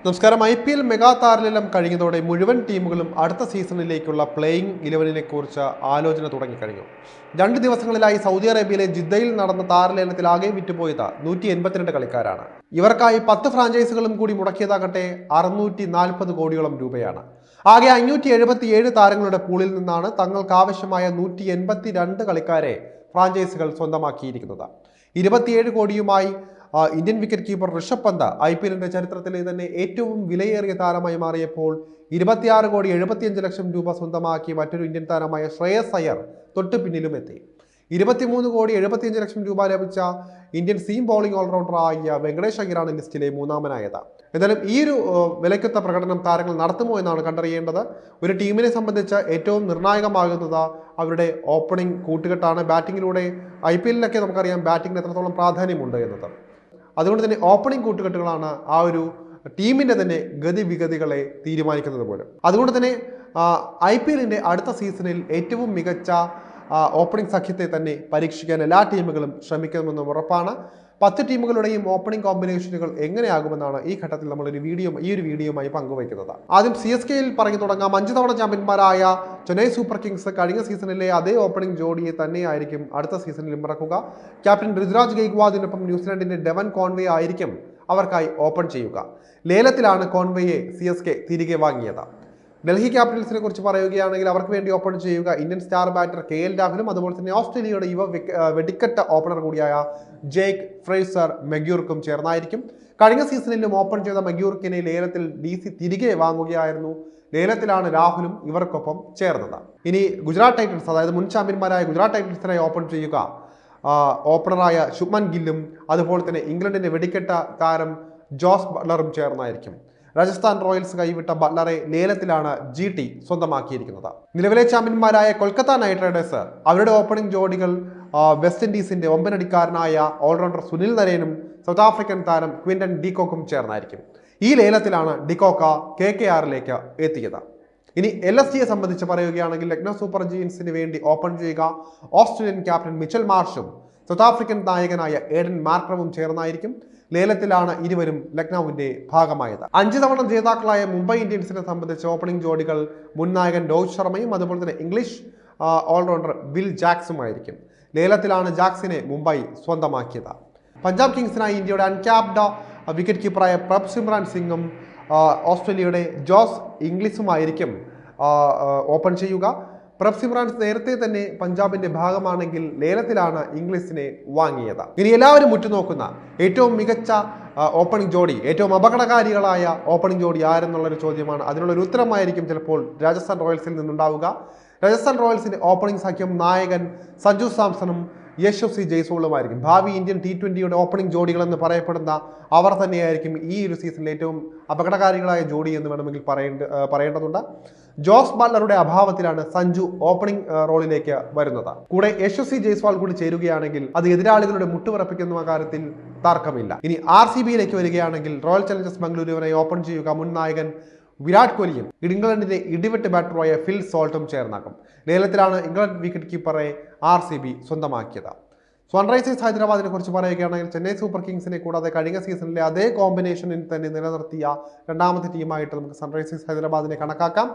നമസ്കാരം. IPL mega താരലേലം കഴിഞ്ഞതോടെ മുഴുവൻ ടീമുകളും അടുത്ത സീസണിലേക്കുള്ള പ്ലേയിങ് 11നെ കുറിച്ച് ആലോചന തുടങ്ങിക്കഴിഞ്ഞു. 2 ദിവസങ്ങളിലായി സൗദി അറേബ്യയിലെ ജിദ്ദയിൽ നടന്ന താരലേലത്തിൽ ആകെ വിറ്റുപോയത് 182 കളിക്കാരാണ്. ഇവർക്കായി 10 ഫ്രാഞ്ചൈസികളും കൂടി മുടക്കിയതാകട്ടെ 640 കോടിയോളം രൂപയാണ്. ആകെ 577 താരങ്ങളുടെ പൂളിൽ നിന്നാണ് തങ്ങൾക്ക് ആവശ്യമായ 182 കളിക്കാരെ ഫ്രാഞ്ചൈസികൾ സ്വന്തമാക്കിയിരിക്കുന്നത്. 27 കോടിയുമായി Indian wicket keeper Rishabh Pant IPLന്റെ ചരിത്രത്തിലെ തന്നെ ഏറ്റവും വിലയേറിയ താരമായി മാറിയപ്പോൾ 26 കോടി 75 ലക്ഷം രൂപ സ്വന്തമാക്കി മറ്റൊരു ഇന്ത്യൻ താരമായ ശ്രേയസ് അയ്യർ തൊട്ടു പിന്നിലും എത്തി. 23 കോടി 75 ലക്ഷം രൂപ ലഭിച്ച ഇന്ത്യൻ സീം ബോളിംഗ് ഓൾറൗണ്ടറായ വെങ്കടേഷ് അയ്യരാണ് ലിസ്റ്റിലെ മൂന്നാമനായത്. എന്തായാലും ഈ ഒരു വിലയ്ക്കൊത്ത പ്രകടനം താരങ്ങൾ നടത്തുമോ എന്നാണ് കണ്ടറിയേണ്ടത്. ഒരു ടീമിനെ സംബന്ധിച്ച് ഏറ്റവും നിർണായകമാകുന്നത് അവരുടെ ഓപ്പണിംഗ് കൂട്ടുകെട്ടാണ്. ബാറ്റിങ്ങിലൂടെ IPLലൊക്കെ നമുക്കറിയാം ബാറ്റിങ്ങിന് എത്രത്തോളം പ്രാധാന്യമുണ്ട് എന്നത്. അതുകൊണ്ട് തന്നെ ഓപ്പണിംഗ് കൂട്ടുകെട്ടുകളാണ് ആ ഒരു ടീമിൻ്റെ തന്നെ ഗതിവിഗതികളെ തീരുമാനിക്കുന്നത് പോലും. അതുകൊണ്ട് തന്നെ IPLന്റെ അടുത്ത സീസണിൽ ഏറ്റവും മികച്ച ഓപ്പണിംഗ് സഖ്യത്തെ തന്നെ പരീക്ഷിക്കാൻ എല്ലാ ടീമുകളും ശ്രമിക്കുമെന്നും ഉറപ്പാണ്. 10 ടീമുകളുടെയും ഓപ്പണിംഗ് കോമ്പിനേഷനുകൾ എങ്ങനെയാകുമെന്നാണ് ഈ ഘട്ടത്തിൽ നമ്മൾ ഈ ഒരു വീഡിയോയുമായി പങ്കുവയ്ക്കുന്നത്. ആദ്യം CSKയിൽ പറഞ്ഞു തുടങ്ങാം. 5 തവണ ചാമ്പ്യന്മാരായ ചെന്നൈ സൂപ്പർ കിങ്സ് കഴിഞ്ഞ സീസണിലെ അതേ ഓപ്പണിംഗ് ജോഡിയെ തന്നെയായിരിക്കും അടുത്ത സീസണിലും ഇറക്കുക. ക്യാപ്റ്റൻ ഋതുരാജ് ഗെയ്ക്വാദിനൊപ്പം ന്യൂസിലാൻഡിന്റെ ഡെവൻ കോൺവേ ആയിരിക്കും അവർക്കായി ഓപ്പൺ ചെയ്യുക. ലേലത്തിലാണ് കോൺവേയെ CSK തിരികെ വാങ്ങിയത്. ഡൽഹി ക്യാപിറ്റൽസിനെ കുറിച്ച് പറയുകയാണെങ്കിൽ അവർക്ക് വേണ്ടി ഓപ്പൺ ചെയ്യുക ഇന്ത്യൻ സ്റ്റാർ ബാറ്റർ KL രാഹുലും അതുപോലെ തന്നെ ഓസ്ട്രേലിയയുടെ യുവ വെടിക്കെട്ട് ഓപ്പണർ കൂടിയായ ജേക്ക് ഫ്രേസർ മെഗ്യൂർക്കും ചേർന്നായിരിക്കും. കഴിഞ്ഞ സീസണിലും ഓപ്പൺ ചെയ്ത മെഗ്യൂർക്കിനെ ലേലത്തിൽ DC തിരികെ വാങ്ങുകയായിരുന്നു. ലേലത്തിലാണ് രാഹുലും ഇവർക്കൊപ്പം ചേർന്നത്. ഇനി ഗുജറാത്ത് ടൈറ്റൻസ്, അതായത് മുൻ ചാമ്പ്യന്മാരായ ഗുജറാത്ത് ടൈറ്റൻസിനായി ഓപ്പൺ ചെയ്യുക ഓപ്പണറായ ശുഭ്മൻ ഗില്ലും അതുപോലെ തന്നെ ഇംഗ്ലണ്ടിന്റെ വെടിക്കെട്ട് താരം ജോസ് ബട്ട്ലറും ചേർന്നായിരിക്കും. രാജസ്ഥാൻ റോയൽസ് കൈവിട്ട ബട്ട്ലറെ ലേലത്തിലാണ് GT സ്വന്തമാക്കിയിരിക്കുന്നത്. നിലവിലെ ചാമ്പ്യന്മാരായ കൊൽക്കത്ത നൈറ്റ് റൈഡേഴ്സ് അവരുടെ ഓപ്പണിംഗ് ജോഡികൾ വെസ്റ്റ് ഇൻഡീസിന്റെ ഒമ്പനടിക്കാരനായ ഓൾറൗണ്ടർ സുനിൽ നരേനും സൗത്ത് ആഫ്രിക്കൻ താരം ക്വിന്റൻ ഡീകോക്കും ചേർന്നായിരിക്കും. ഈ ലേലത്തിലാണ് ഡിക്കോക്ക KKRലേക്ക് എത്തിയത്. ഇനി LSGയെ സംബന്ധിച്ച് പറയുകയാണെങ്കിൽ ലക്നൗ സൂപ്പർ ജയൻസിന് വേണ്ടി ഓപ്പൺ ചെയ്യുക ഓസ്ട്രേലിയൻ ക്യാപ്റ്റൻ മിച്ചൽ മാർഷും സൗത്ത് ആഫ്രിക്കൻ നായകനായ ഏഡൻ മാർക്രവും ചേർന്നായിരിക്കും. ലേലത്തിലാണ് ഇരുവരും ലക്നൌവിന്റെ ഭാഗമായത്. 5 തവണ ജേതാക്കളായ മുംബൈ ഇന്ത്യൻസിനെ സംബന്ധിച്ച് ഓപ്പണിംഗ് ജോഡികൾ മുൻ നായകൻ രോഹിത് ശർമ്മയും അതുപോലെ തന്നെ ഇംഗ്ലീഷ് ഓൾറൗണ്ടർ വിൽ ജാക്സുമായിരിക്കും. ലേലത്തിലാണ് ജാക്സിനെ മുംബൈ സ്വന്തമാക്കിയത്. പഞ്ചാബ് കിങ്സിനായി ഇന്ത്യയുടെ അൺക്യാപ്ഡ് വിക്കറ്റ് കീപ്പറായ പ്രഭ്സിമ്രാൻ സിംഗും ഓസ്ട്രേലിയയുടെ ജോസ് ഇംഗ്ലീഷുമായിരിക്കും ഓപ്പൺ ചെയ്യുക. പ്രഭ്സിമ്രാൻ നേരത്തെ തന്നെ പഞ്ചാബിന്റെ ഭാഗമാണെങ്കിൽ ലേലത്തിലാണ് ഇംഗ്ലീഷിനെ വാങ്ങിയത്. ഇനി എല്ലാവരും ഉറ്റുനോക്കുന്ന ഏറ്റവും മികച്ച ഓപ്പണിംഗ് ജോഡി, ഏറ്റവും അപകടകാരികളായ ഓപ്പണിംഗ് ജോഡി ആരെന്നുള്ളൊരു ചോദ്യമാണ്. അതിനുള്ളൊരു ഉത്തരമായിരിക്കും ചിലപ്പോൾ രാജസ്ഥാൻ റോയൽസിൽ നിന്നുണ്ടാവുക. രാജസ്ഥാൻ റോയൽസിന്റെ ഓപ്പണിംഗ് സഖ്യം നായകൻ സഞ്ജു സാംസണും യശസ്വി ജയ്സ്വാളുമായിരിക്കും. ഭാവി ഇന്ത്യൻ T20യുടെ ഓപ്പണിംഗ് ജോഡികളെന്ന് പറയപ്പെടുന്ന അവർ തന്നെയായിരിക്കും ഈ ഒരു സീസണിൽ ഏറ്റവും അപകടകാരികളായ ജോഡി എന്ന് വേണമെങ്കിൽ പറയേണ്ടതുണ്ട്. ജോസ് ബട്ട്ലറുടെ അഭാവത്തിലാണ് സഞ്ജു ഓപ്പണിംഗ് റോളിലേക്ക് വരുന്നത്. കൂടെ യശസ്വി ജയ്സ്വാൾ കൂടി ചേരുകയാണെങ്കിൽ അത് എതിരാളികളുടെ മുട്ടുവിറപ്പിക്കുന്ന കാര്യത്തിൽ തർക്കമില്ല. ഇനി RCBയിലേക്ക് വരികയാണെങ്കിൽ റോയൽ ചലഞ്ചേഴ്സ് ബംഗളൂരുവിനായി ഓപ്പൺ ചെയ്യുക മുൻ നായകൻ വിരാട് കോഹ്ലിയും ഇംഗ്ലണ്ടിന്റെ ഇടിവെട്ട് ബാറ്ററായ ഫിൽ സോൾട്ടും ചേർന്നാക്കും. ലേലത്തിലാണ് ഇംഗ്ലണ്ട് വിക്കറ്റ് കീപ്പറെ RCB സ്വന്തമാക്കിയത്. സൺറൈസേഴ്സ് ഹൈദരാബാദിനെ കുറിച്ച് പറയുകയാണെങ്കിൽ ചെന്നൈ സൂപ്പർ കിങ്സിനെ കൂടാതെ കഴിഞ്ഞ സീസണിലെ അതേ കോമ്പിനേഷനിൽ തന്നെ നിലനിർത്തിയ രണ്ടാമത്തെ ടീമായിട്ട് നമുക്ക് സൺറൈസേഴ്സ് ഹൈദരാബാദിനെ കണക്കാക്കാം.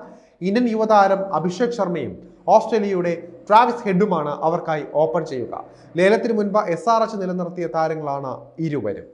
ഇന്ത്യൻ യുവതാരം അഭിഷേക് ശർമ്മയും ഓസ്ട്രേലിയയുടെ ട്രാവിസ് ഹെഡുമാണ് അവർക്കായി ഓപ്പൺ ചെയ്യുക. ലേലത്തിന് മുൻപ് SRH നിലനിർത്തിയ താരങ്ങളാണ് ഇരുവരും.